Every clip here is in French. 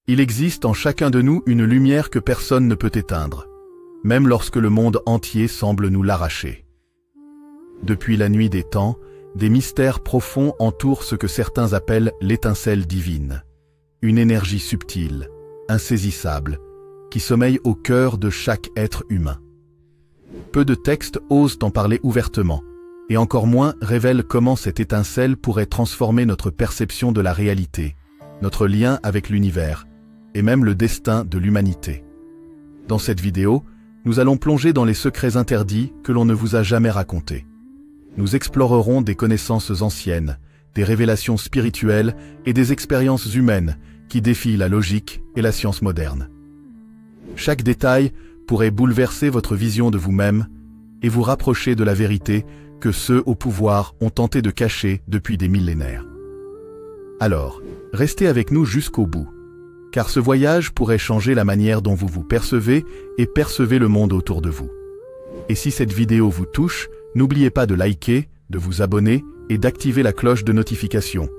Il existe en chacun de nous une lumière que personne ne peut éteindre, même lorsque le monde entier semble nous l'arracher. Depuis la nuit des temps, des mystères profonds entourent ce que certains appellent l'étincelle divine, une énergie subtile, insaisissable, qui sommeille au cœur de chaque être humain. Peu de textes osent en parler ouvertement, et encore moins révèlent comment cette étincelle pourrait transformer notre perception de la réalité, notre lien avec l'univers, et même le destin de l'humanité. Dans cette vidéo, nous allons plonger dans les secrets interdits que l'on ne vous a jamais racontés. Nous explorerons des connaissances anciennes, des révélations spirituelles et des expériences humaines qui défient la logique et la science moderne. Chaque détail pourrait bouleverser votre vision de vous-même et vous rapprocher de la vérité que ceux au pouvoir ont tenté de cacher depuis des millénaires. Alors, restez avec nous jusqu'au bout, car ce voyage pourrait changer la manière dont vous vous percevez et percevez le monde autour de vous. Et si cette vidéo vous touche, n'oubliez pas de liker, de vous abonner et d'activer la cloche de notification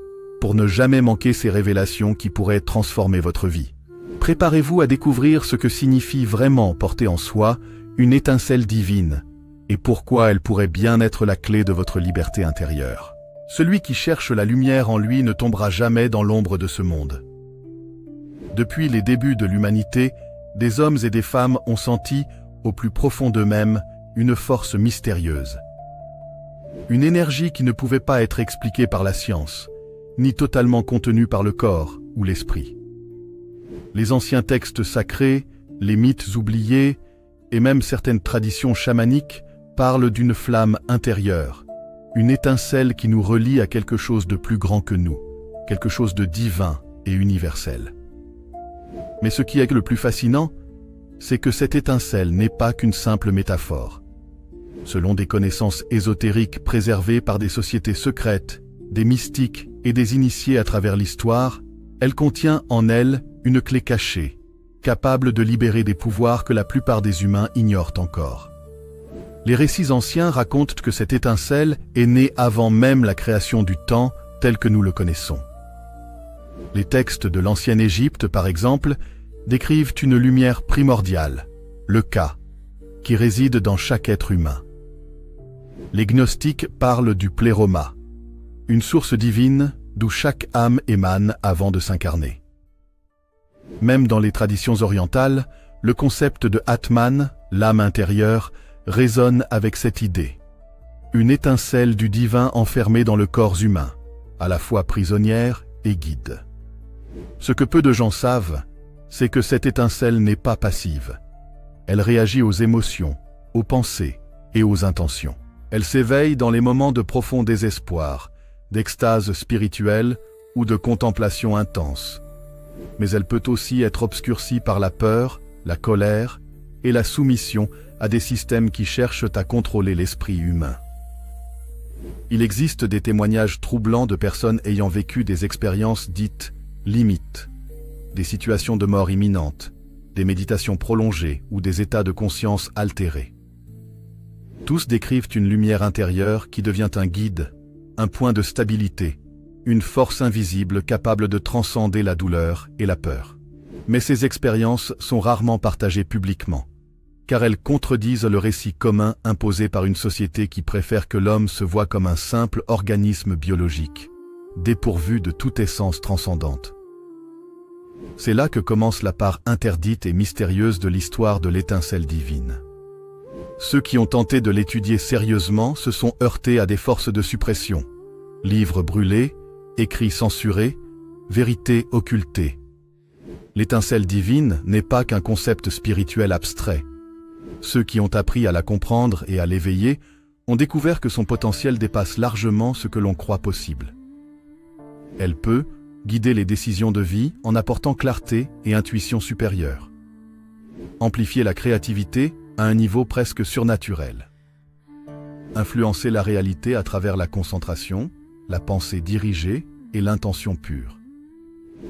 pour ne jamais manquer ces révélations qui pourraient transformer votre vie. Préparez-vous à découvrir ce que signifie vraiment porter en soi une étincelle divine et pourquoi elle pourrait bien être la clé de votre liberté intérieure. Celui qui cherche la lumière en lui ne tombera jamais dans l'ombre de ce monde. Depuis les débuts de l'humanité, des hommes et des femmes ont senti, au plus profond d'eux-mêmes, une force mystérieuse. Une énergie qui ne pouvait pas être expliquée par la science, ni totalement contenue par le corps ou l'esprit. Les anciens textes sacrés, les mythes oubliés, et même certaines traditions chamaniques parlent d'une flamme intérieure, une étincelle qui nous relie à quelque chose de plus grand que nous, quelque chose de divin et universel. Mais ce qui est le plus fascinant, c'est que cette étincelle n'est pas qu'une simple métaphore. Selon des connaissances ésotériques préservées par des sociétés secrètes, des mystiques et des initiés à travers l'histoire, elle contient en elle une clé cachée, capable de libérer des pouvoirs que la plupart des humains ignorent encore. Les récits anciens racontent que cette étincelle est née avant même la création du temps tel que nous le connaissons. Les textes de l'ancienne Égypte, par exemple, décrivent une lumière primordiale, le Ka, qui réside dans chaque être humain. Les gnostiques parlent du pléroma, une source divine d'où chaque âme émane avant de s'incarner. Même dans les traditions orientales, le concept de Atman, l'âme intérieure, résonne avec cette idée. Une étincelle du divin enfermée dans le corps humain, à la fois prisonnière et guide. Ce que peu de gens savent, c'est que cette étincelle n'est pas passive. Elle réagit aux émotions, aux pensées et aux intentions. Elle s'éveille dans les moments de profond désespoir, d'extase spirituelle ou de contemplation intense. Mais elle peut aussi être obscurcie par la peur, la colère et la soumission à des systèmes qui cherchent à contrôler l'esprit humain. Il existe des témoignages troublants de personnes ayant vécu des expériences dites limites, des situations de mort imminente, des méditations prolongées ou des états de conscience altérés. Tous décrivent une lumière intérieure qui devient un guide, un point de stabilité, une force invisible capable de transcender la douleur et la peur. Mais ces expériences sont rarement partagées publiquement, car elles contredisent le récit commun imposé par une société qui préfère que l'homme se voie comme un simple organisme biologique, dépourvu de toute essence transcendante. C'est là que commence la part interdite et mystérieuse de l'histoire de l'étincelle divine. Ceux qui ont tenté de l'étudier sérieusement se sont heurtés à des forces de suppression. Livres brûlés, écrits censurés, vérités occultées. L'étincelle divine n'est pas qu'un concept spirituel abstrait. Ceux qui ont appris à la comprendre et à l'éveiller ont découvert que son potentiel dépasse largement ce que l'on croit possible. Elle peut guider les décisions de vie en apportant clarté et intuition supérieure. Amplifier la créativité à un niveau presque surnaturel. Influencer la réalité à travers la concentration, la pensée dirigée et l'intention pure.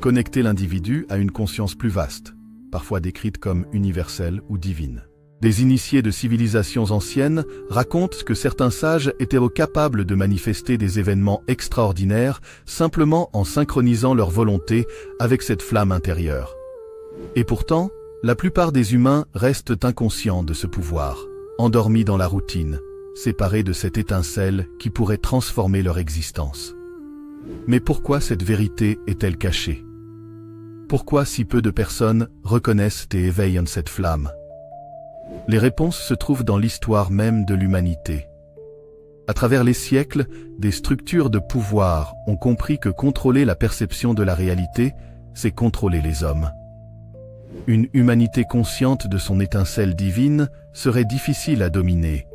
Connecter l'individu à une conscience plus vaste, parfois décrite comme universelle ou divine. Des initiés de civilisations anciennes racontent que certains sages étaient capables de manifester des événements extraordinaires simplement en synchronisant leur volonté avec cette flamme intérieure, Et pourtant, la plupart des humains restent inconscients de ce pouvoir, endormis dans la routine, séparés de cette étincelle qui pourrait transformer leur existence. Mais pourquoi cette vérité est-elle cachée? Pourquoi si peu de personnes reconnaissent et éveillent cette flamme? Les réponses se trouvent dans l'histoire même de l'humanité. À travers les siècles, des structures de pouvoir ont compris que contrôler la perception de la réalité, c'est contrôler les hommes. Une humanité consciente de son étincelle divine serait difficile à dominer,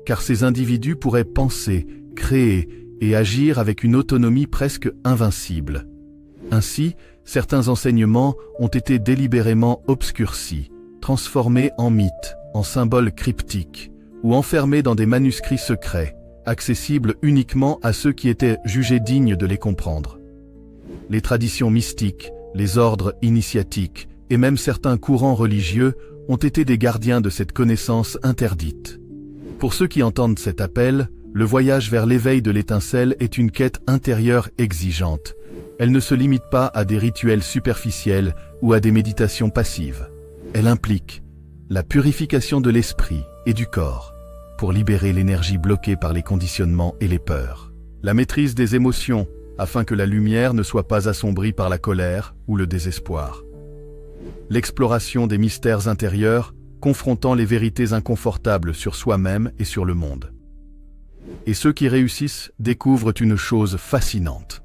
car ces individus pourraient penser, créer et agir avec une autonomie presque invincible. Ainsi, certains enseignements ont été délibérément obscurcis, transformés en mythes, en symboles cryptiques, ou enfermés dans des manuscrits secrets, accessibles uniquement à ceux qui étaient jugés dignes de les comprendre. Les traditions mystiques, les ordres initiatiques et même certains courants religieux ont été des gardiens de cette connaissance interdite. Pour ceux qui entendent cet appel, le voyage vers l'éveil de l'étincelle est une quête intérieure exigeante. Elle ne se limite pas à des rituels superficiels ou à des méditations passives. Elle implique la purification de l'esprit et du corps pour libérer l'énergie bloquée par les conditionnements et les peurs. La maîtrise des émotions afin que la lumière ne soit pas assombrie par la colère ou le désespoir. L'exploration des mystères intérieurs confrontant les vérités inconfortables sur soi-même et sur le monde. Et ceux qui réussissent découvrent une chose fascinante.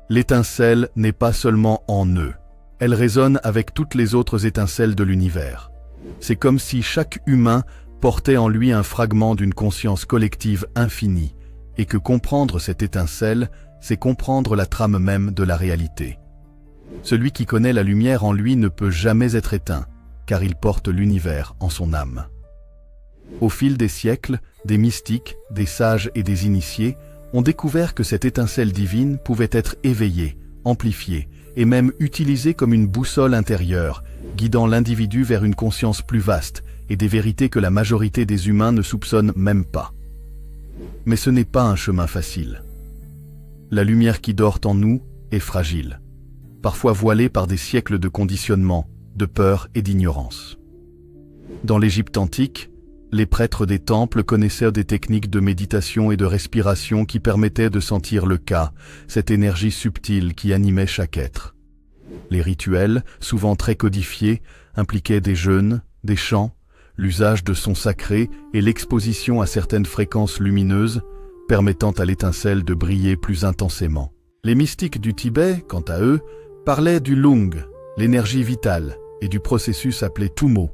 L'étincelle n'est pas seulement en eux, elle résonne avec toutes les autres étincelles de l'univers. C'est comme si chaque humain portait en lui un fragment d'une conscience collective infinie, et que comprendre cette étincelle, c'est comprendre la trame même de la réalité. Celui qui connaît la lumière en lui ne peut jamais être éteint, car il porte l'univers en son âme. Au fil des siècles, des mystiques, des sages et des initiés ont découvert que cette étincelle divine pouvait être éveillée, amplifiée et même utilisée comme une boussole intérieure, guidant l'individu vers une conscience plus vaste et des vérités que la majorité des humains ne soupçonnent même pas. Mais ce n'est pas un chemin facile. La lumière qui dort en nous est fragile, parfois voilée par des siècles de conditionnement, de peur et d'ignorance. Dans l'Égypte antique, les prêtres des temples connaissaient des techniques de méditation et de respiration qui permettaient de sentir le Ka, cette énergie subtile qui animait chaque être. Les rituels, souvent très codifiés, impliquaient des jeûnes, des chants, l'usage de sons sacrés et l'exposition à certaines fréquences lumineuses, permettant à l'étincelle de briller plus intensément. Les mystiques du Tibet, quant à eux, parlaient du Lung, l'énergie vitale, et du processus appelé Tumo,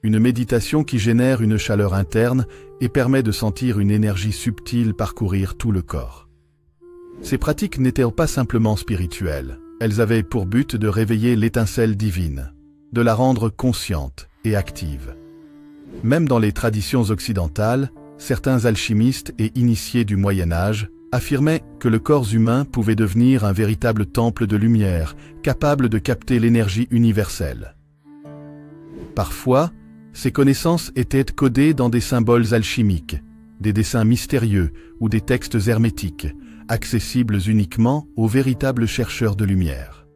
une méditation qui génère une chaleur interne et permet de sentir une énergie subtile parcourir tout le corps. Ces pratiques n'étaient pas simplement spirituelles, elles avaient pour but de réveiller l'étincelle divine, de la rendre consciente et active. Même dans les traditions occidentales, certains alchimistes et initiés du Moyen-Âge affirmaient que le corps humain pouvait devenir un véritable temple de lumière, capable de capter l'énergie universelle. Parfois, ces connaissances étaient codées dans des symboles alchimiques, des dessins mystérieux ou des textes hermétiques, accessibles uniquement aux véritables chercheurs de lumière.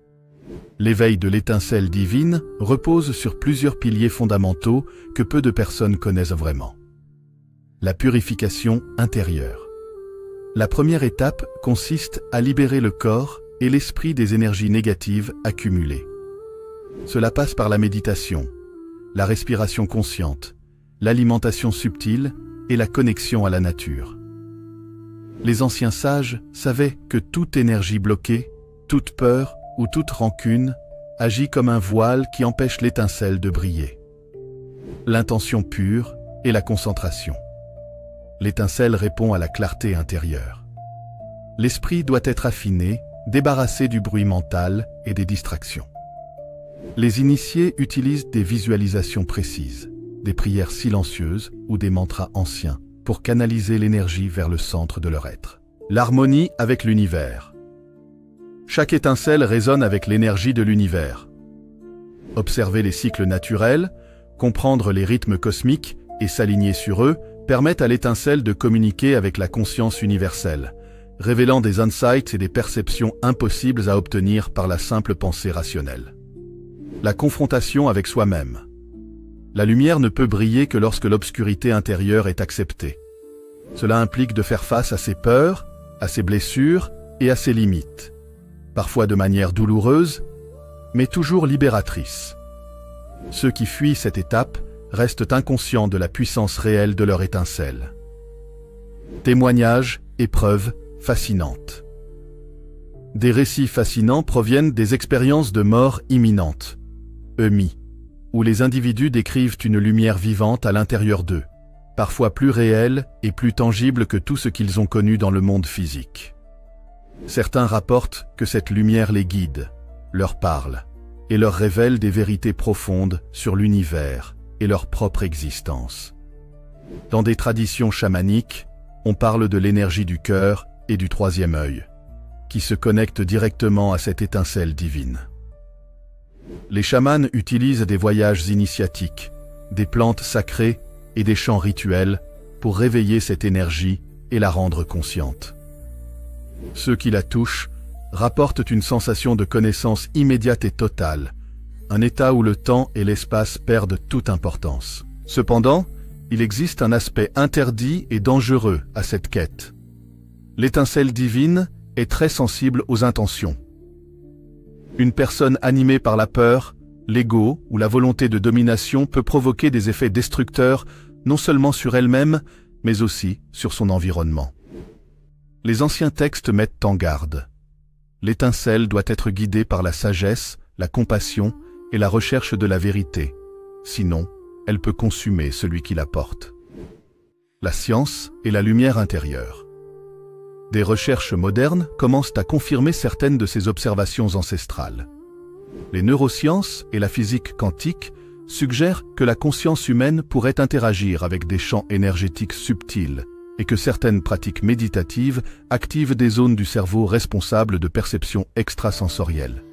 L'éveil de l'étincelle divine repose sur plusieurs piliers fondamentaux que peu de personnes connaissent vraiment. La purification intérieure. La première étape consiste à libérer le corps et l'esprit des énergies négatives accumulées. Cela passe par la méditation, la respiration consciente, l'alimentation subtile et la connexion à la nature. Les anciens sages savaient que toute énergie bloquée, toute peur ou toute rancune agit comme un voile qui empêche l'étincelle de briller. L'intention pure et la concentration. L'étincelle répond à la clarté intérieure. L'esprit doit être affiné, débarrassé du bruit mental et des distractions. Les initiés utilisent des visualisations précises, des prières silencieuses ou des mantras anciens pour canaliser l'énergie vers le centre de leur être. L'harmonie avec l'univers. Chaque étincelle résonne avec l'énergie de l'univers. Observer les cycles naturels, comprendre les rythmes cosmiques et s'aligner sur eux permettent à l'étincelle de communiquer avec la conscience universelle, révélant des insights et des perceptions impossibles à obtenir par la simple pensée rationnelle. La confrontation avec soi-même. La lumière ne peut briller que lorsque l'obscurité intérieure est acceptée. Cela implique de faire face à ses peurs, à ses blessures et à ses limites. Parfois de manière douloureuse, mais toujours libératrice. Ceux qui fuient cette étape restent inconscients de la puissance réelle de leur étincelle. Témoignages, épreuves fascinantes. Des récits fascinants proviennent des expériences de mort imminente, EMI, où les individus décrivent une lumière vivante à l'intérieur d'eux, parfois plus réelle et plus tangible que tout ce qu'ils ont connu dans le monde physique. Certains rapportent que cette lumière les guide, leur parle, et leur révèle des vérités profondes sur l'univers et leur propre existence. Dans des traditions chamaniques, on parle de l'énergie du cœur et du troisième œil, qui se connectent directement à cette étincelle divine. Les chamans utilisent des voyages initiatiques, des plantes sacrées et des chants rituels pour réveiller cette énergie et la rendre consciente. Ceux qui la touchent rapportent une sensation de connaissance immédiate et totale, un état où le temps et l'espace perdent toute importance. Cependant, il existe un aspect interdit et dangereux à cette quête. L'étincelle divine est très sensible aux intentions. Une personne animée par la peur, l'ego ou la volonté de domination peut provoquer des effets destructeurs non seulement sur elle-même, mais aussi sur son environnement. Les anciens textes mettent en garde. L'étincelle doit être guidée par la sagesse, la compassion et la recherche de la vérité. Sinon, elle peut consumer celui qui la porte. La science et la lumière intérieure. Des recherches modernes commencent à confirmer certaines de ces observations ancestrales. Les neurosciences et la physique quantique suggèrent que la conscience humaine pourrait interagir avec des champs énergétiques subtils et que certaines pratiques méditatives activent des zones du cerveau responsables de perceptions extrasensorielles.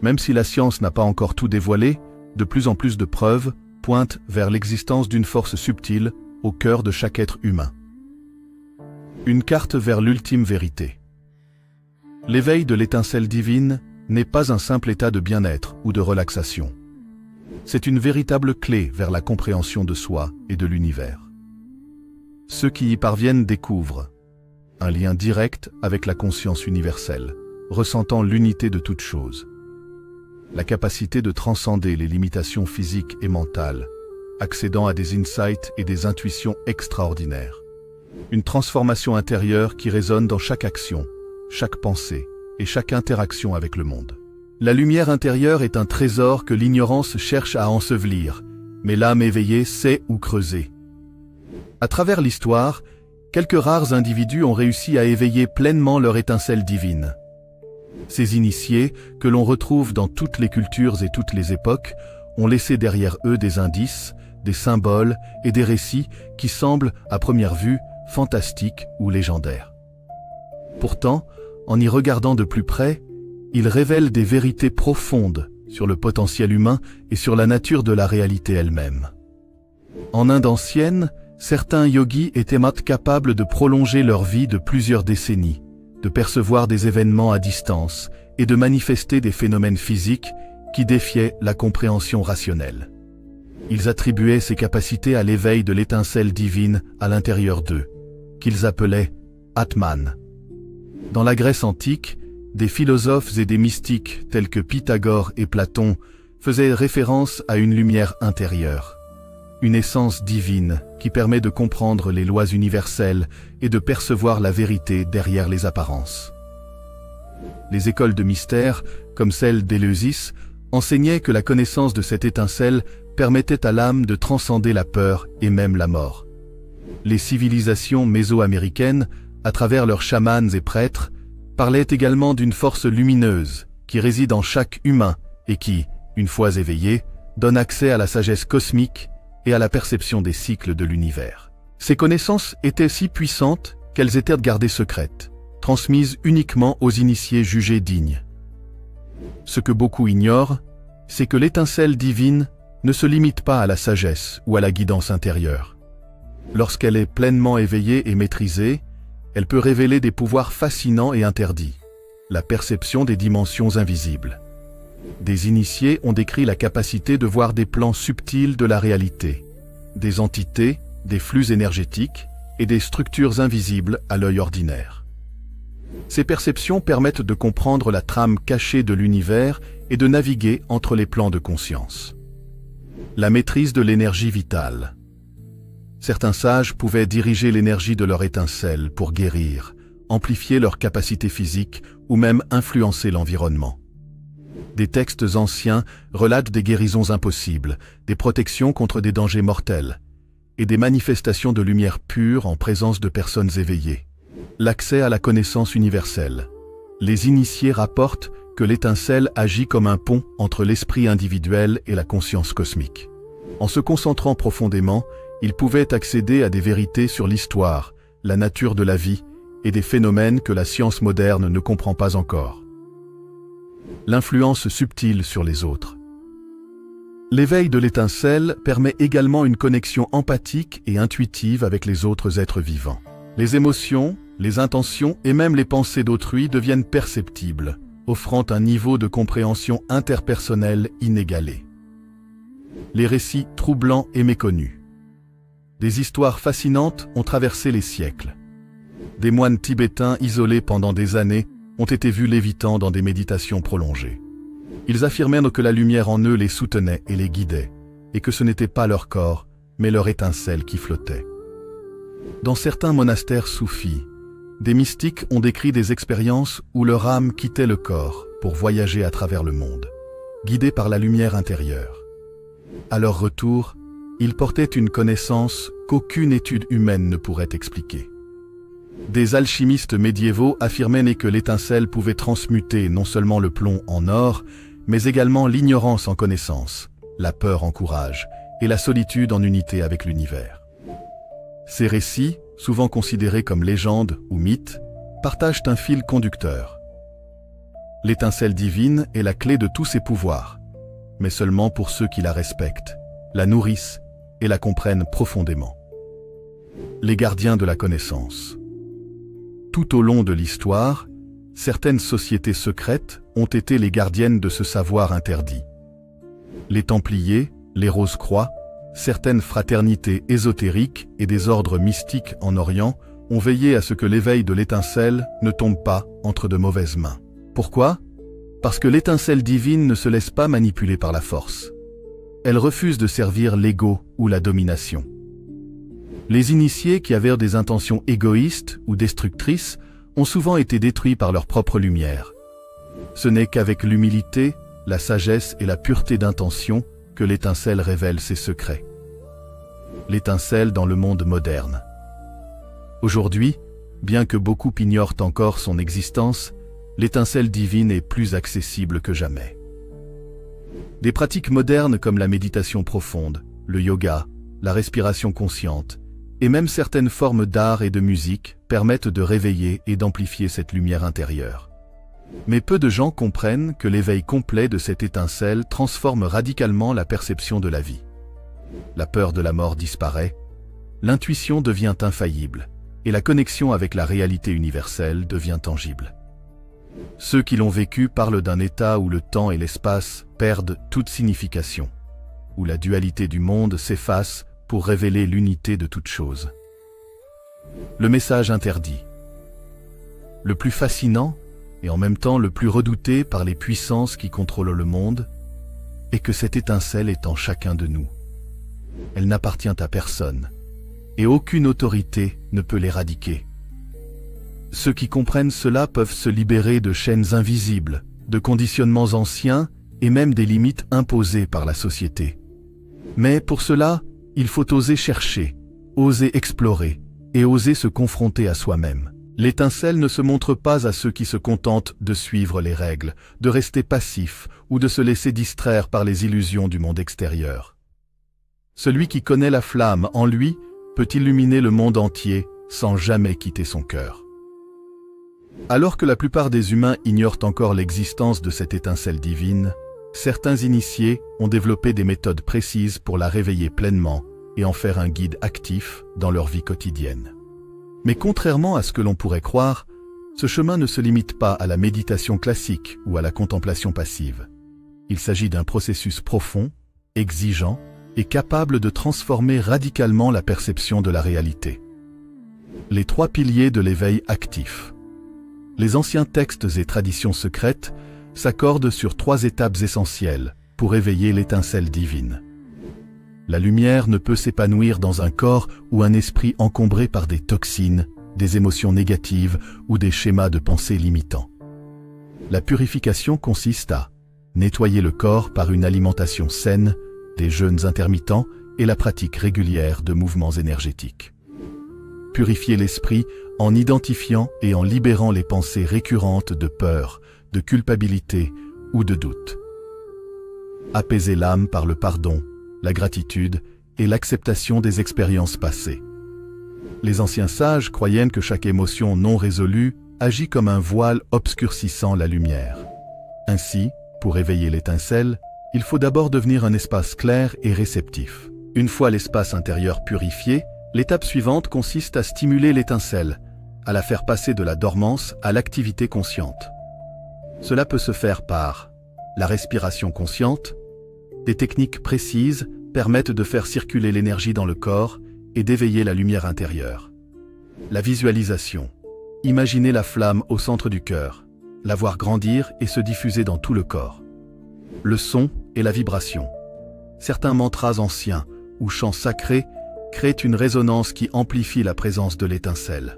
Même si la science n'a pas encore tout dévoilé, de plus en plus de preuves pointent vers l'existence d'une force subtile au cœur de chaque être humain. Une carte vers l'ultime vérité. L'éveil de l'étincelle divine n'est pas un simple état de bien-être ou de relaxation. C'est une véritable clé vers la compréhension de soi et de l'univers. Ceux qui y parviennent découvrent un lien direct avec la conscience universelle, ressentant l'unité de toute chose. La capacité de transcender les limitations physiques et mentales, accédant à des insights et des intuitions extraordinaires. Une transformation intérieure qui résonne dans chaque action, chaque pensée et chaque interaction avec le monde. La lumière intérieure est un trésor que l'ignorance cherche à ensevelir, mais l'âme éveillée sait où creuser. À travers l'histoire, quelques rares individus ont réussi à éveiller pleinement leur étincelle divine. Ces initiés, que l'on retrouve dans toutes les cultures et toutes les époques, ont laissé derrière eux des indices, des symboles et des récits qui semblent, à première vue, fantastiques ou légendaires. Pourtant, en y regardant de plus près, ils révèlent des vérités profondes sur le potentiel humain et sur la nature de la réalité elle-même. En Inde ancienne, certains yogis étaient capables de prolonger leur vie de plusieurs décennies, de percevoir des événements à distance et de manifester des phénomènes physiques qui défiaient la compréhension rationnelle. Ils attribuaient ces capacités à l'éveil de l'étincelle divine à l'intérieur d'eux, qu'ils appelaient Atman. Dans la Grèce antique, des philosophes et des mystiques tels que Pythagore et Platon faisaient référence à une lumière intérieure, une essence divine qui permet de comprendre les lois universelles et de percevoir la vérité derrière les apparences. Les écoles de mystère, comme celle d'Éleusis, enseignaient que la connaissance de cette étincelle permettait à l'âme de transcender la peur et même la mort. Les civilisations mésoaméricaines, à travers leurs chamans et prêtres, parlaient également d'une force lumineuse qui réside en chaque humain et qui, une fois éveillée, donne accès à la sagesse cosmique et à la perception des cycles de l'univers. Ces connaissances étaient si puissantes qu'elles étaient gardées secrètes, transmises uniquement aux initiés jugés dignes. Ce que beaucoup ignorent, c'est que l'étincelle divine ne se limite pas à la sagesse ou à la guidance intérieure. Lorsqu'elle est pleinement éveillée et maîtrisée, elle peut révéler des pouvoirs fascinants et interdits, la perception des dimensions invisibles, Des initiés ont décrit la capacité de voir des plans subtils de la réalité, des entités, des flux énergétiques et des structures invisibles à l'œil ordinaire. Ces perceptions permettent de comprendre la trame cachée de l'univers et de naviguer entre les plans de conscience. La maîtrise de l'énergie vitale. Certains sages pouvaient diriger l'énergie de leur étincelle pour guérir, amplifier leur capacité physique ou même influencer l'environnement. Des textes anciens relatent des guérisons impossibles, des protections contre des dangers mortels, et des manifestations de lumière pure en présence de personnes éveillées. L'accès à la connaissance universelle. Les initiés rapportent que l'étincelle agit comme un pont entre l'esprit individuel et la conscience cosmique. En se concentrant profondément, ils pouvaient accéder à des vérités sur l'histoire, la nature de la vie et des phénomènes que la science moderne ne comprend pas encore. L'influence subtile sur les autres. L'éveil de l'étincelle permet également une connexion empathique et intuitive avec les autres êtres vivants. Les émotions, les intentions et même les pensées d'autrui deviennent perceptibles, offrant un niveau de compréhension interpersonnelle inégalé. Les récits troublants et méconnus. Des histoires fascinantes ont traversé les siècles. Des moines tibétains isolés pendant des années ont été vus lévitant dans des méditations prolongées. Ils affirmèrent que la lumière en eux les soutenait et les guidait, et que ce n'était pas leur corps, mais leur étincelle qui flottait. Dans certains monastères soufis, des mystiques ont décrit des expériences où leur âme quittait le corps pour voyager à travers le monde, guidés par la lumière intérieure. À leur retour, ils portaient une connaissance qu'aucune étude humaine ne pourrait expliquer. Des alchimistes médiévaux affirmaient que l'étincelle pouvait transmuter non seulement le plomb en or, mais également l'ignorance en connaissance, la peur en courage et la solitude en unité avec l'univers. Ces récits, souvent considérés comme légendes ou mythes, partagent un fil conducteur. L'étincelle divine est la clé de tous ses pouvoirs, mais seulement pour ceux qui la respectent, la nourrissent et la comprennent profondément. Les gardiens de la connaissance. Tout au long de l'histoire, certaines sociétés secrètes ont été les gardiennes de ce savoir interdit. Les Templiers, les Rose-Croix, certaines fraternités ésotériques et des ordres mystiques en Orient ont veillé à ce que l'éveil de l'étincelle ne tombe pas entre de mauvaises mains. Pourquoi ? Parce que l'étincelle divine ne se laisse pas manipuler par la force. Elle refuse de servir l'ego ou la domination. Les initiés qui avaient des intentions égoïstes ou destructrices ont souvent été détruits par leur propre lumière. Ce n'est qu'avec l'humilité, la sagesse et la pureté d'intention que l'étincelle révèle ses secrets. L'étincelle dans le monde moderne. Aujourd'hui, bien que beaucoup ignorent encore son existence, l'étincelle divine est plus accessible que jamais. Des pratiques modernes comme la méditation profonde, le yoga, la respiration consciente, et même certaines formes d'art et de musique permettent de réveiller et d'amplifier cette lumière intérieure. Mais peu de gens comprennent que l'éveil complet de cette étincelle transforme radicalement la perception de la vie. La peur de la mort disparaît, l'intuition devient infaillible, et la connexion avec la réalité universelle devient tangible. Ceux qui l'ont vécu parlent d'un état où le temps et l'espace perdent toute signification, où la dualité du monde s'efface pour révéler l'unité de toute chose. Le message interdit. Le plus fascinant, et en même temps le plus redouté par les puissances qui contrôlent le monde, est que cette étincelle est en chacun de nous. Elle n'appartient à personne, et aucune autorité ne peut l'éradiquer. Ceux qui comprennent cela peuvent se libérer de chaînes invisibles, de conditionnements anciens et même des limites imposées par la société. Mais pour cela, il faut oser chercher, oser explorer et oser se confronter à soi-même. L'étincelle ne se montre pas à ceux qui se contentent de suivre les règles, de rester passifs ou de se laisser distraire par les illusions du monde extérieur. Celui qui connaît la flamme en lui peut illuminer le monde entier sans jamais quitter son cœur. Alors que la plupart des humains ignorent encore l'existence de cette étincelle divine, certains initiés ont développé des méthodes précises pour la réveiller pleinement et en faire un guide actif dans leur vie quotidienne. Mais contrairement à ce que l'on pourrait croire, ce chemin ne se limite pas à la méditation classique ou à la contemplation passive. Il s'agit d'un processus profond, exigeant et capable de transformer radicalement la perception de la réalité. Les 3 piliers de l'éveil actif. Les anciens textes et traditions secrètes s'accordent sur 3 étapes essentielles pour éveiller l'étincelle divine. La lumière ne peut s'épanouir dans un corps ou un esprit encombré par des toxines, des émotions négatives ou des schémas de pensée limitants. La purification consiste à nettoyer le corps par une alimentation saine, des jeûnes intermittents et la pratique régulière de mouvements énergétiques. Purifier l'esprit en identifiant et en libérant les pensées récurrentes de peur, de culpabilité ou de doute. Apaiser l'âme par le pardon, la gratitude et l'acceptation des expériences passées. Les anciens sages croyaient que chaque émotion non résolue agit comme un voile obscurcissant la lumière. Ainsi, pour éveiller l'étincelle, il faut d'abord devenir un espace clair et réceptif. Une fois l'espace intérieur purifié, l'étape suivante consiste à stimuler l'étincelle, à la faire passer de la dormance à l'activité consciente. Cela peut se faire par la respiration consciente. Des techniques précises permettent de faire circuler l'énergie dans le corps et d'éveiller la lumière intérieure. La visualisation. Imaginez la flamme au centre du cœur, la voir grandir et se diffuser dans tout le corps. Le son et la vibration. Certains mantras anciens ou chants sacrés créent une résonance qui amplifie la présence de l'étincelle.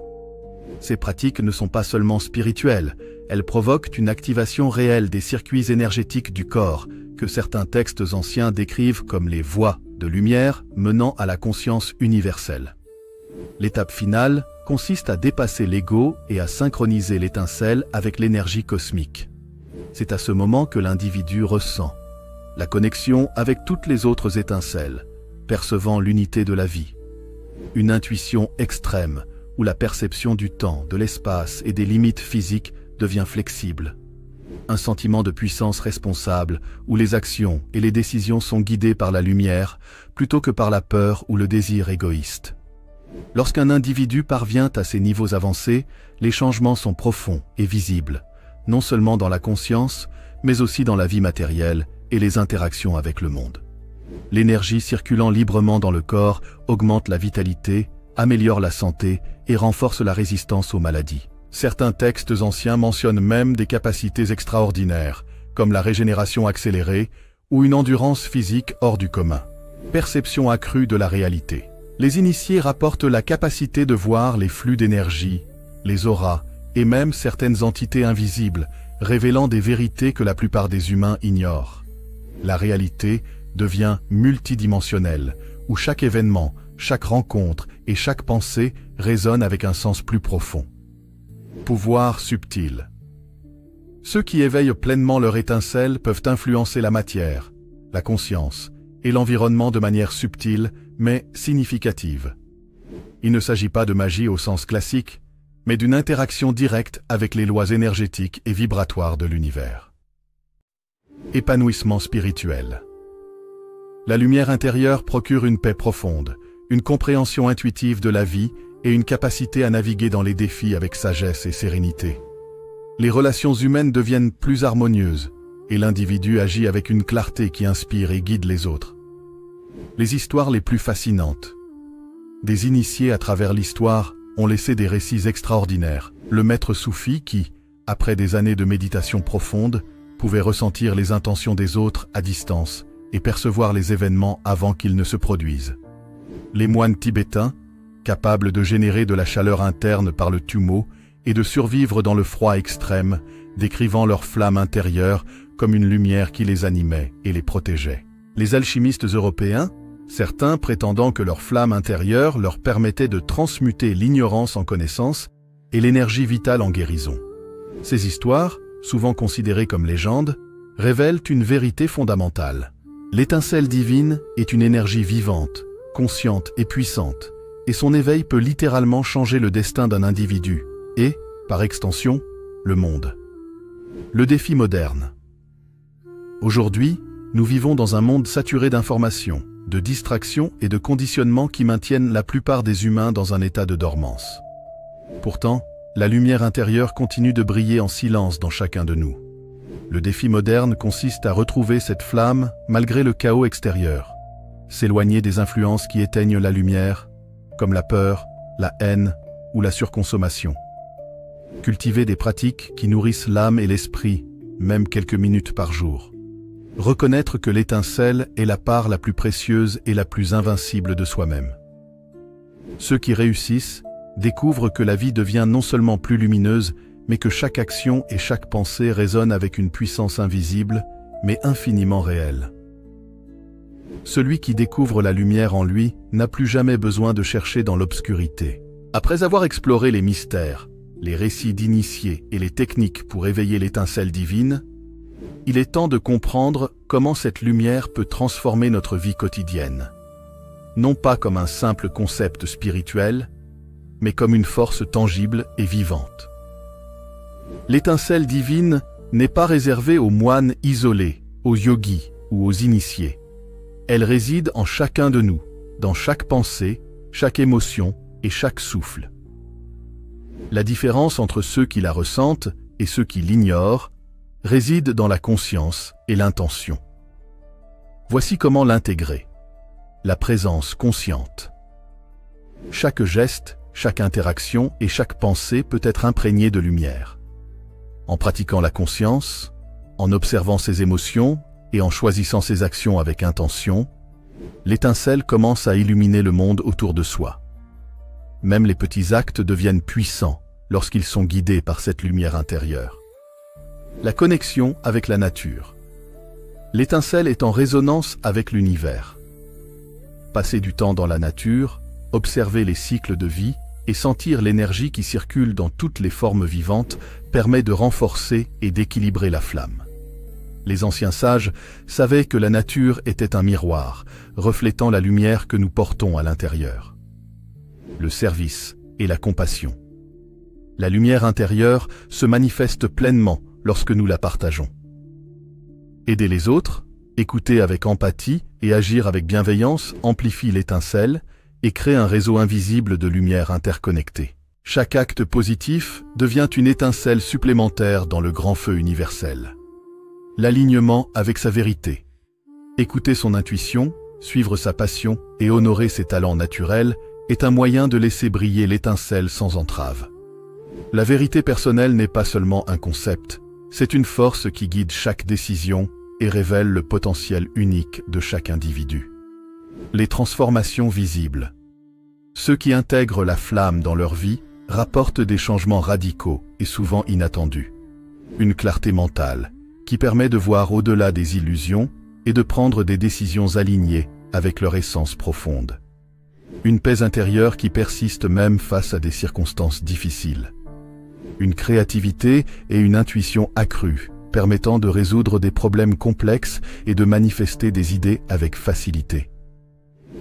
Ces pratiques ne sont pas seulement spirituelles, elles provoquent une activation réelle des circuits énergétiques du corps, que certains textes anciens décrivent comme les voies de lumière menant à la conscience universelle. L'étape finale consiste à dépasser l'ego et à synchroniser l'étincelle avec l'énergie cosmique. C'est à ce moment que l'individu ressent la connexion avec toutes les autres étincelles, percevant l'unité de la vie. Une intuition extrême où la perception du temps, de l'espace et des limites physiques devient flexible. Un sentiment de puissance responsable où les actions et les décisions sont guidées par la lumière plutôt que par la peur ou le désir égoïste. Lorsqu'un individu parvient à ces niveaux avancés, les changements sont profonds et visibles, non seulement dans la conscience, mais aussi dans la vie matérielle et les interactions avec le monde. L'énergie circulant librement dans le corps augmente la vitalité, améliore la santé et renforce la résistance aux maladies. Certains textes anciens mentionnent même des capacités extraordinaires, comme la régénération accélérée ou une endurance physique hors du commun. Perception accrue de la réalité. Les initiés rapportent la capacité de voir les flux d'énergie, les auras et même certaines entités invisibles, révélant des vérités que la plupart des humains ignorent. La réalité devient multidimensionnelle, où chaque événement, chaque rencontre et chaque pensée résonnent avec un sens plus profond. Pouvoir subtil. Ceux qui éveillent pleinement leur étincelle peuvent influencer la matière, la conscience et l'environnement de manière subtile mais significative. Il ne s'agit pas de magie au sens classique, mais d'une interaction directe avec les lois énergétiques et vibratoires de l'univers. Épanouissement spirituel. La lumière intérieure procure une paix profonde, une compréhension intuitive de la vie et une capacité à naviguer dans les défis avec sagesse et sérénité. Les relations humaines deviennent plus harmonieuses et l'individu agit avec une clarté qui inspire et guide les autres. Les histoires les plus fascinantes. Des initiés à travers l'histoire ont laissé des récits extraordinaires. Le maître soufi qui, après des années de méditation profonde, pouvait ressentir les intentions des autres à distance et percevoir les événements avant qu'ils ne se produisent. Les moines tibétains, capables de générer de la chaleur interne par le tumo et de survivre dans le froid extrême, décrivant leur flamme intérieure comme une lumière qui les animait et les protégeait. Les alchimistes européens, certains prétendant que leur flamme intérieure leur permettait de transmuter l'ignorance en connaissance et l'énergie vitale en guérison. Ces histoires, souvent considérées comme légendes, révèlent une vérité fondamentale. L'étincelle divine est une énergie vivante, consciente et puissante, et son éveil peut littéralement changer le destin d'un individu et, par extension, le monde. Le défi moderne. Aujourd'hui, nous vivons dans un monde saturé d'informations, de distractions et de conditionnements qui maintiennent la plupart des humains dans un état de dormance. Pourtant, la lumière intérieure continue de briller en silence dans chacun de nous. Le défi moderne consiste à retrouver cette flamme malgré le chaos extérieur, s'éloigner des influences qui éteignent la lumière, comme la peur, la haine ou la surconsommation. Cultiver des pratiques qui nourrissent l'âme et l'esprit, même quelques minutes par jour. Reconnaître que l'étincelle est la part la plus précieuse et la plus invincible de soi-même. Ceux qui réussissent découvrent que la vie devient non seulement plus lumineuse, mais que chaque action et chaque pensée résonnent avec une puissance invisible, mais infiniment réelle. Celui qui découvre la lumière en lui n'a plus jamais besoin de chercher dans l'obscurité. Après avoir exploré les mystères, les récits d'initiés et les techniques pour éveiller l'étincelle divine, il est temps de comprendre comment cette lumière peut transformer notre vie quotidienne. Non pas comme un simple concept spirituel, mais comme une force tangible et vivante. L'étincelle divine n'est pas réservée aux moines isolés, aux yogis ou aux initiés. Elle réside en chacun de nous, dans chaque pensée, chaque émotion et chaque souffle. La différence entre ceux qui la ressentent et ceux qui l'ignorent réside dans la conscience et l'intention. Voici comment l'intégrer. La présence consciente. Chaque geste, chaque interaction et chaque pensée peut être imprégnée de lumière. En pratiquant la conscience, en observant ses émotions et en choisissant ses actions avec intention, l'étincelle commence à illuminer le monde autour de soi. Même les petits actes deviennent puissants lorsqu'ils sont guidés par cette lumière intérieure. La connexion avec la nature. L'étincelle est en résonance avec l'univers. Passer du temps dans la nature, observer les cycles de vie et sentir l'énergie qui circule dans toutes les formes vivantes permet de renforcer et d'équilibrer la flamme. Les anciens sages savaient que la nature était un miroir, reflétant la lumière que nous portons à l'intérieur. Le service et la compassion. La lumière intérieure se manifeste pleinement lorsque nous la partageons. Aider les autres, écouter avec empathie et agir avec bienveillance amplifie l'étincelle et crée un réseau invisible de lumière interconnectée. Chaque acte positif devient une étincelle supplémentaire dans le grand feu universel. L'alignement avec sa vérité. Écouter son intuition, suivre sa passion et honorer ses talents naturels est un moyen de laisser briller l'étincelle sans entrave. La vérité personnelle n'est pas seulement un concept, c'est une force qui guide chaque décision et révèle le potentiel unique de chaque individu. Les transformations visibles. Ceux qui intègrent la flamme dans leur vie rapportent des changements radicaux et souvent inattendus. Une clarté mentale qui permet de voir au-delà des illusions et de prendre des décisions alignées avec leur essence profonde. Une paix intérieure qui persiste même face à des circonstances difficiles. Une créativité et une intuition accrues, permettant de résoudre des problèmes complexes et de manifester des idées avec facilité.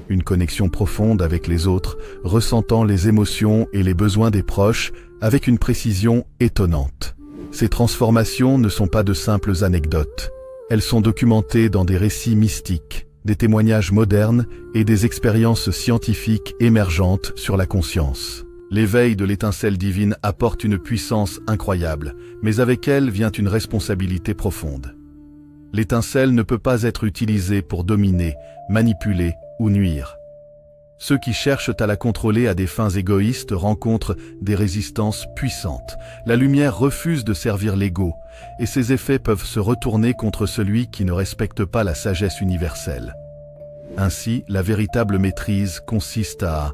Une connexion profonde avec les autres, ressentant les émotions et les besoins des proches avec une précision étonnante. Ces transformations ne sont pas de simples anecdotes. Elles sont documentées dans des récits mystiques, des témoignages modernes et des expériences scientifiques émergentes sur la conscience. L'éveil de l'étincelle divine apporte une puissance incroyable, mais avec elle vient une responsabilité profonde. L'étincelle ne peut pas être utilisée pour dominer, manipuler ou nuire. Ceux qui cherchent à la contrôler à des fins égoïstes rencontrent des résistances puissantes. La lumière refuse de servir l'ego, et ses effets peuvent se retourner contre celui qui ne respecte pas la sagesse universelle. Ainsi, la véritable maîtrise consiste à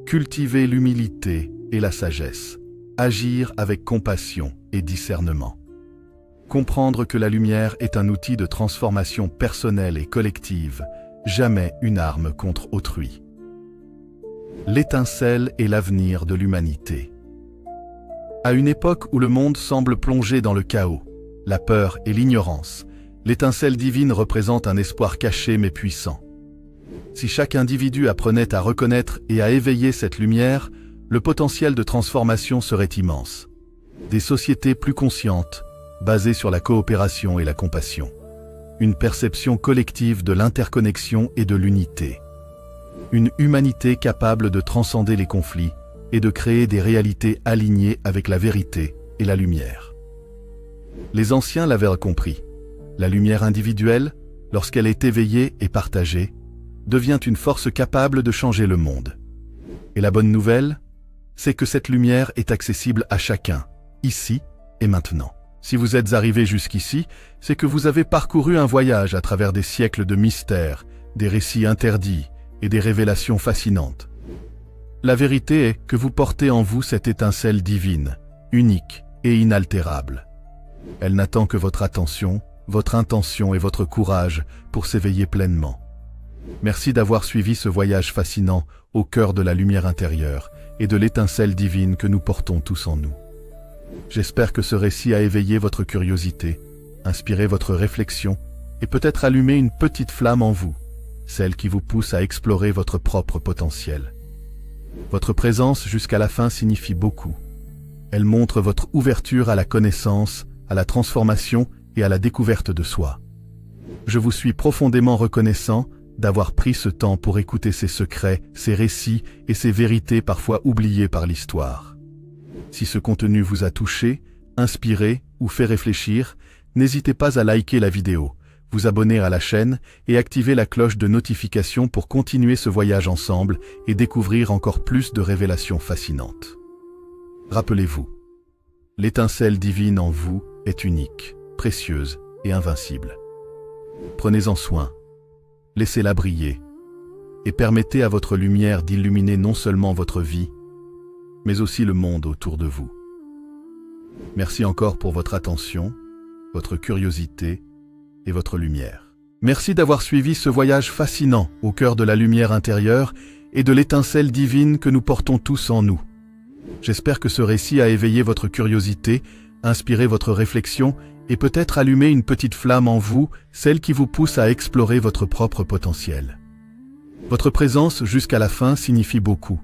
cultiver l'humilité et la sagesse, agir avec compassion et discernement. Comprendre que la lumière est un outil de transformation personnelle et collective, jamais une arme contre autrui. L'étincelle est l'avenir de l'humanité. À une époque où le monde semble plongé dans le chaos, la peur et l'ignorance, l'étincelle divine représente un espoir caché mais puissant. Si chaque individu apprenait à reconnaître et à éveiller cette lumière, le potentiel de transformation serait immense. Des sociétés plus conscientes, basées sur la coopération et la compassion. Une perception collective de l'interconnexion et de l'unité. Une humanité capable de transcender les conflits et de créer des réalités alignées avec la vérité et la lumière. Les anciens l'avaient compris. La lumière individuelle, lorsqu'elle est éveillée et partagée, devient une force capable de changer le monde. Et la bonne nouvelle, c'est que cette lumière est accessible à chacun, ici et maintenant. Si vous êtes arrivé jusqu'ici, c'est que vous avez parcouru un voyage à travers des siècles de mystères, des récits interdits et des révélations fascinantes. La vérité est que vous portez en vous cette étincelle divine, unique et inaltérable. Elle n'attend que votre attention, votre intention et votre courage pour s'éveiller pleinement. Merci d'avoir suivi ce voyage fascinant au cœur de la lumière intérieure et de l'étincelle divine que nous portons tous en nous. J'espère que ce récit a éveillé votre curiosité, inspiré votre réflexion et peut-être allumé une petite flamme en vous, celle qui vous pousse à explorer votre propre potentiel. Votre présence jusqu'à la fin signifie beaucoup. Elle montre votre ouverture à la connaissance, à la transformation et à la découverte de soi. Je vous suis profondément reconnaissant d'avoir pris ce temps pour écouter ces secrets, ces récits et ces vérités parfois oubliées par l'histoire. Si ce contenu vous a touché, inspiré ou fait réfléchir, n'hésitez pas à liker la vidéo, vous abonner à la chaîne et activer la cloche de notification pour continuer ce voyage ensemble et découvrir encore plus de révélations fascinantes. Rappelez-vous, l'étincelle divine en vous est unique, précieuse et invincible. Prenez-en soin, laissez-la briller et permettez à votre lumière d'illuminer non seulement votre vie, mais aussi le monde autour de vous. Merci encore pour votre attention, votre curiosité et votre lumière. Merci d'avoir suivi ce voyage fascinant au cœur de la lumière intérieure et de l'étincelle divine que nous portons tous en nous. J'espère que ce récit a éveillé votre curiosité, inspiré votre réflexion et peut-être allumé une petite flamme en vous, celle qui vous pousse à explorer votre propre potentiel. Votre présence jusqu'à la fin signifie beaucoup.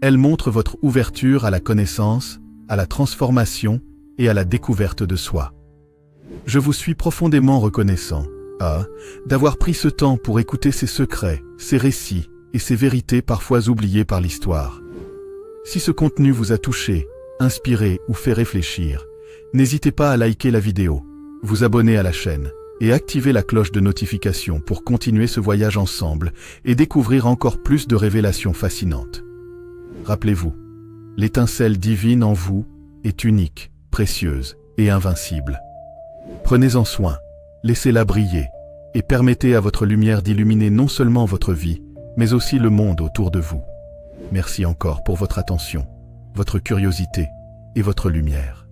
Elle montre votre ouverture à la connaissance, à la transformation et à la découverte de soi. Je vous suis profondément reconnaissant d'avoir pris ce temps pour écouter ces secrets, ces récits et ces vérités parfois oubliées par l'histoire. Si ce contenu vous a touché, inspiré ou fait réfléchir, n'hésitez pas à liker la vidéo, vous abonner à la chaîne et activer la cloche de notification pour continuer ce voyage ensemble et découvrir encore plus de révélations fascinantes. Rappelez-vous, l'étincelle divine en vous est unique, précieuse et invincible. Prenez-en soin, laissez-la briller et permettez à votre lumière d'illuminer non seulement votre vie, mais aussi le monde autour de vous. Merci encore pour votre attention, votre curiosité et votre lumière.